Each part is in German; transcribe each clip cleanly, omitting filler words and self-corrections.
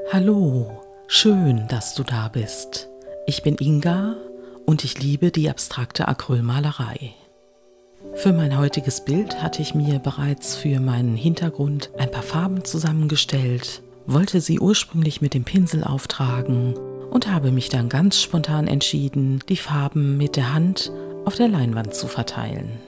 Hallo, schön, dass du da bist. Ich bin Inga und ich liebe die abstrakte Acrylmalerei. Für mein heutiges Bild hatte ich mir bereits für meinen Hintergrund ein paar Farben zusammengestellt, wollte sie ursprünglich mit dem Pinsel auftragen und habe mich dann ganz spontan entschieden, die Farben mit der Hand auf der Leinwand zu verteilen.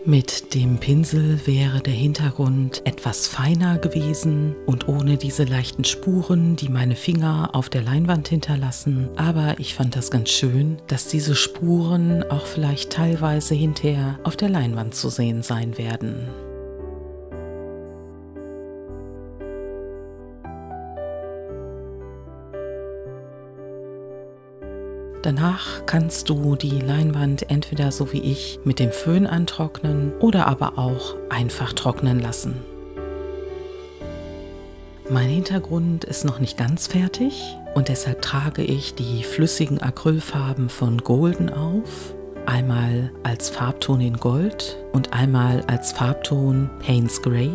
Mit dem Pinsel wäre der Hintergrund etwas feiner gewesen und ohne diese leichten Spuren, die meine Finger auf der Leinwand hinterlassen. Aber ich fand das ganz schön, dass diese Spuren auch vielleicht teilweise hinterher auf der Leinwand zu sehen sein werden. Danach kannst du die Leinwand entweder so wie ich mit dem Föhn antrocknen oder aber auch einfach trocknen lassen. Mein Hintergrund ist noch nicht ganz fertig und deshalb trage ich die flüssigen Acrylfarben von Golden auf. Einmal als Farbton in Gold und einmal als Farbton Payne's Grey.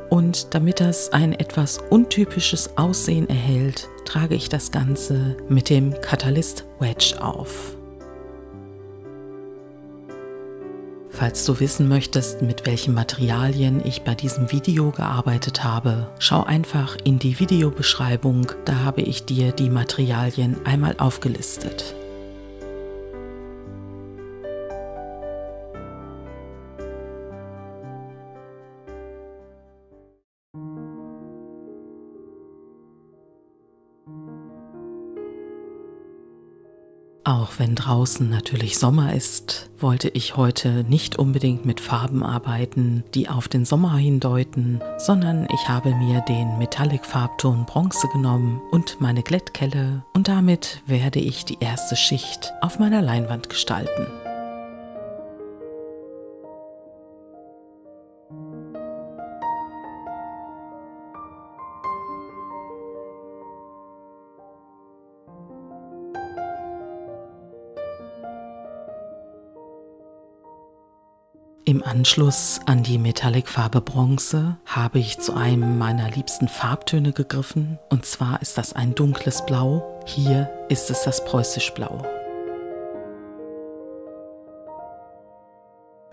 Und damit das ein etwas untypisches Aussehen erhält, trage ich das Ganze mit dem Catalyst Wedge auf. Falls du wissen möchtest, mit welchen Materialien ich bei diesem Video gearbeitet habe, schau einfach in die Videobeschreibung, da habe ich dir die Materialien einmal aufgelistet. Auch wenn draußen natürlich Sommer ist, wollte ich heute nicht unbedingt mit Farben arbeiten, die auf den Sommer hindeuten, sondern ich habe mir den Metallic-Farbton Bronze genommen und meine Glättkelle und damit werde ich die erste Schicht auf meiner Leinwand gestalten. Im Anschluss an die Metallic-Farbe Bronze habe ich zu einem meiner liebsten Farbtöne gegriffen, und zwar ist das ein dunkles Blau. Hier ist es das Preußisch Blau.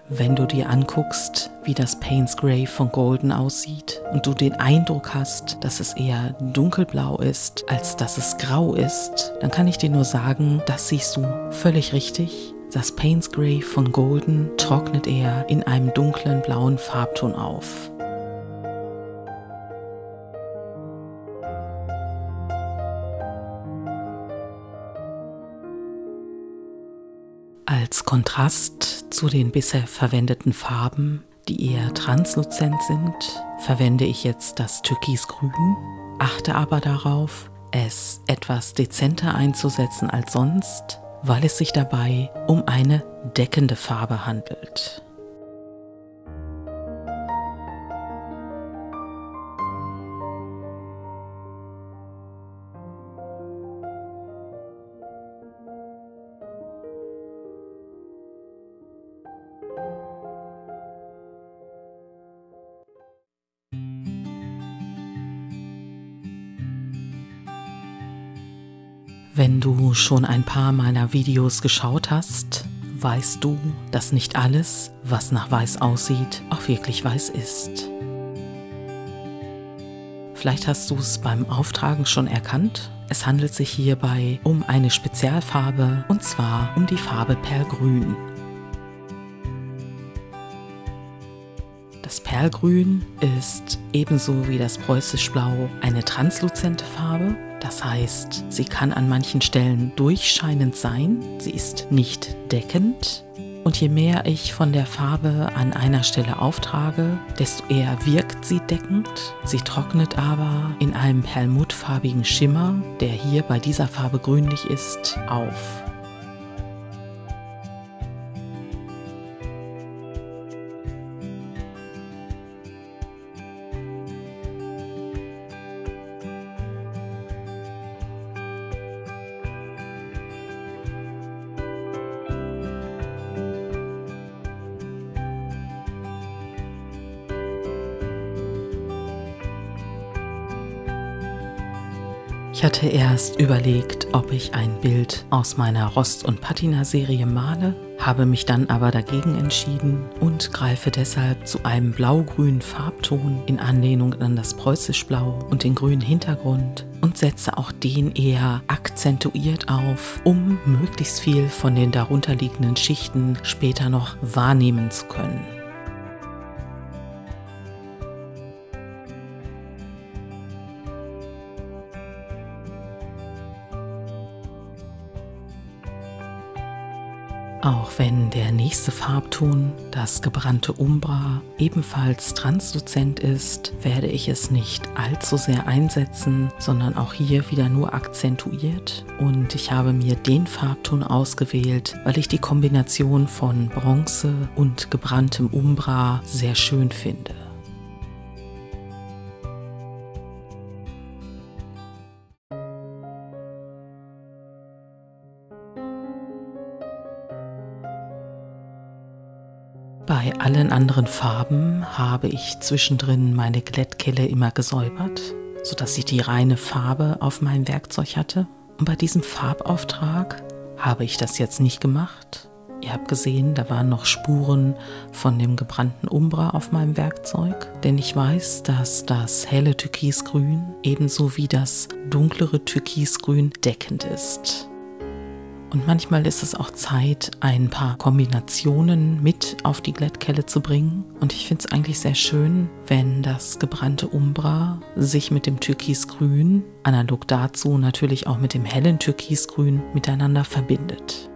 Wenn du dir anguckst, wie das Payne's Grey von Golden aussieht und du den Eindruck hast, dass es eher dunkelblau ist, als dass es grau ist, dann kann ich dir nur sagen, das siehst du völlig richtig. Das Payne's Grey von Golden trocknet eher in einem dunklen blauen Farbton auf. Als Kontrast zu den bisher verwendeten Farben, die eher transluzent sind, verwende ich jetzt das Türkisgrün, achte aber darauf, es etwas dezenter einzusetzen als sonst, weil es sich dabei um eine deckende Farbe handelt. Wenn du schon ein paar meiner Videos geschaut hast, weißt du, dass nicht alles, was nach weiß aussieht, auch wirklich weiß ist. Vielleicht hast du es beim Auftragen schon erkannt. Es handelt sich hierbei um eine Spezialfarbe, und zwar um die Farbe Perlgrün. Das Perlgrün ist ebenso wie das Preußisch Blau eine transluzente Farbe. Das heißt, sie kann an manchen Stellen durchscheinend sein, sie ist nicht deckend. Und je mehr ich von der Farbe an einer Stelle auftrage, desto eher wirkt sie deckend. Sie trocknet aber in einem perlmuttfarbigen Schimmer, der hier bei dieser Farbe grünlich ist, auf. Ich hatte erst überlegt, ob ich ein Bild aus meiner Rost- und Patina-Serie male, habe mich dann aber dagegen entschieden und greife deshalb zu einem blau-grünen Farbton in Anlehnung an das Preußisch-Blau und den grünen Hintergrund und setze auch den eher akzentuiert auf, um möglichst viel von den darunterliegenden Schichten später noch wahrnehmen zu können. Auch wenn der nächste Farbton, das gebrannte Umbra, ebenfalls transluzent ist, werde ich es nicht allzu sehr einsetzen, sondern auch hier wieder nur akzentuiert. Und ich habe mir den Farbton ausgewählt, weil ich die Kombination von Bronze und gebranntem Umbra sehr schön finde. Bei allen anderen Farben habe ich zwischendrin meine Glättkelle immer gesäubert, sodass ich die reine Farbe auf meinem Werkzeug hatte. Und bei diesem Farbauftrag habe ich das jetzt nicht gemacht. Ihr habt gesehen, da waren noch Spuren von dem gebrannten Umbra auf meinem Werkzeug, denn ich weiß, dass das helle Türkisgrün ebenso wie das dunklere Türkisgrün deckend ist. Und manchmal ist es auch Zeit, ein paar Kombinationen mit auf die Glättkelle zu bringen. Und ich finde es eigentlich sehr schön, wenn das gebrannte Umbra sich mit dem Türkisgrün, analog dazu natürlich auch mit dem hellen Türkisgrün, miteinander verbindet.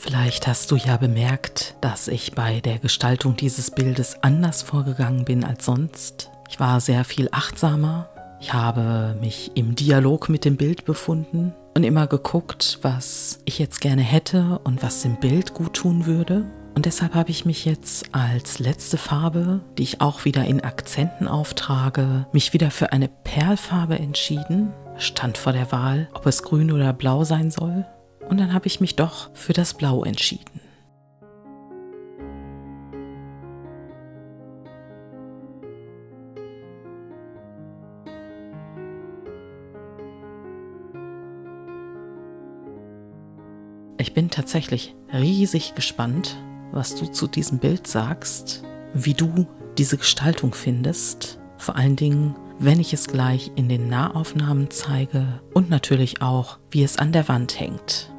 Vielleicht hast du ja bemerkt, dass ich bei der Gestaltung dieses Bildes anders vorgegangen bin als sonst. Ich war sehr viel achtsamer. Ich habe mich im Dialog mit dem Bild befunden und immer geguckt, was ich jetzt gerne hätte und was dem Bild gut tun würde. Und deshalb habe ich mich jetzt als letzte Farbe, die ich auch wieder in Akzenten auftrage, mich wieder für eine Perlfarbe entschieden. Stand vor der Wahl, ob es grün oder blau sein soll. Und dann habe ich mich doch für das Blau entschieden. Ich bin tatsächlich riesig gespannt, was du zu diesem Bild sagst, wie du diese Gestaltung findest, vor allen Dingen, wenn ich es gleich in den Nahaufnahmen zeige und natürlich auch, wie es an der Wand hängt.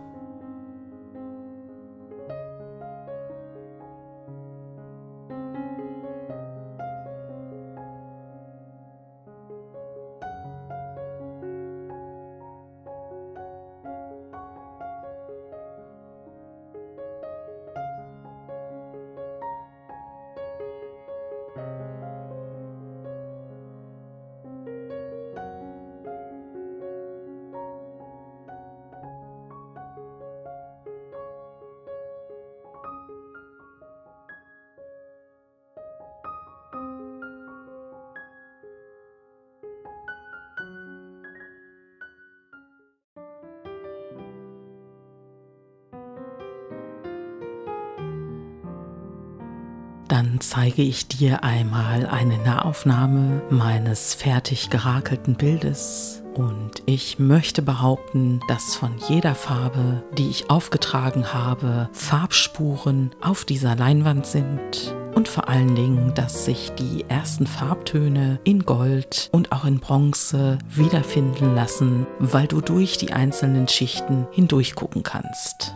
Dann zeige ich dir einmal eine Nahaufnahme meines fertig gerakelten Bildes. Und ich möchte behaupten, dass von jeder Farbe, die ich aufgetragen habe, Farbspuren auf dieser Leinwand sind. Und vor allen Dingen, dass sich die ersten Farbtöne in Gold und auch in Bronze wiederfinden lassen, weil du durch die einzelnen Schichten hindurch gucken kannst.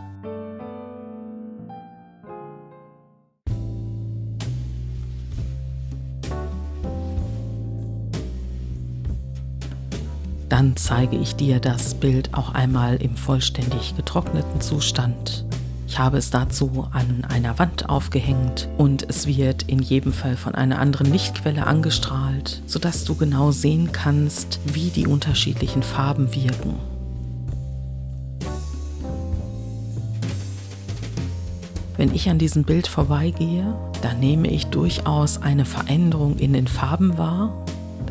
Dann zeige ich dir das Bild auch einmal im vollständig getrockneten Zustand. Ich habe es dazu an einer Wand aufgehängt und es wird in jedem Fall von einer anderen Lichtquelle angestrahlt, sodass du genau sehen kannst, wie die unterschiedlichen Farben wirken. Wenn ich an diesem Bild vorbeigehe, dann nehme ich durchaus eine Veränderung in den Farben wahr.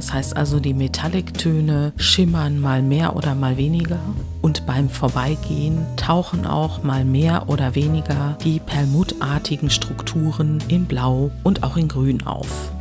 Das heißt also, die Metallic-Töne schimmern mal mehr oder mal weniger und beim Vorbeigehen tauchen auch mal mehr oder weniger die perlmuttartigen Strukturen in Blau und auch in Grün auf.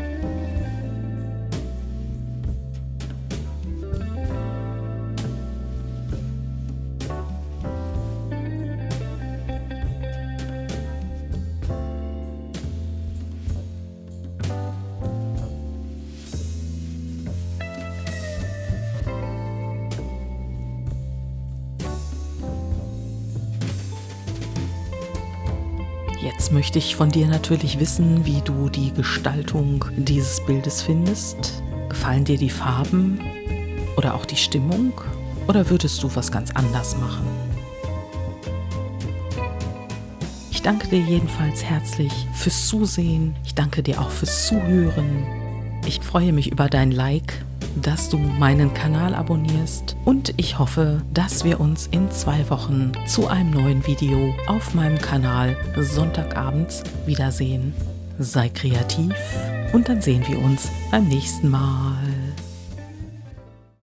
Jetzt möchte ich von dir natürlich wissen, wie du die Gestaltung dieses Bildes findest. Gefallen dir die Farben oder auch die Stimmung? Oder würdest du was ganz anders machen? Ich danke dir jedenfalls herzlich fürs Zusehen. Ich danke dir auch fürs Zuhören. Ich freue mich über dein Like, dass du meinen Kanal abonnierst und ich hoffe, dass wir uns in 2 Wochen zu einem neuen Video auf meinem Kanal Sonntagabends wiedersehen. Sei kreativ und dann sehen wir uns beim nächsten Mal.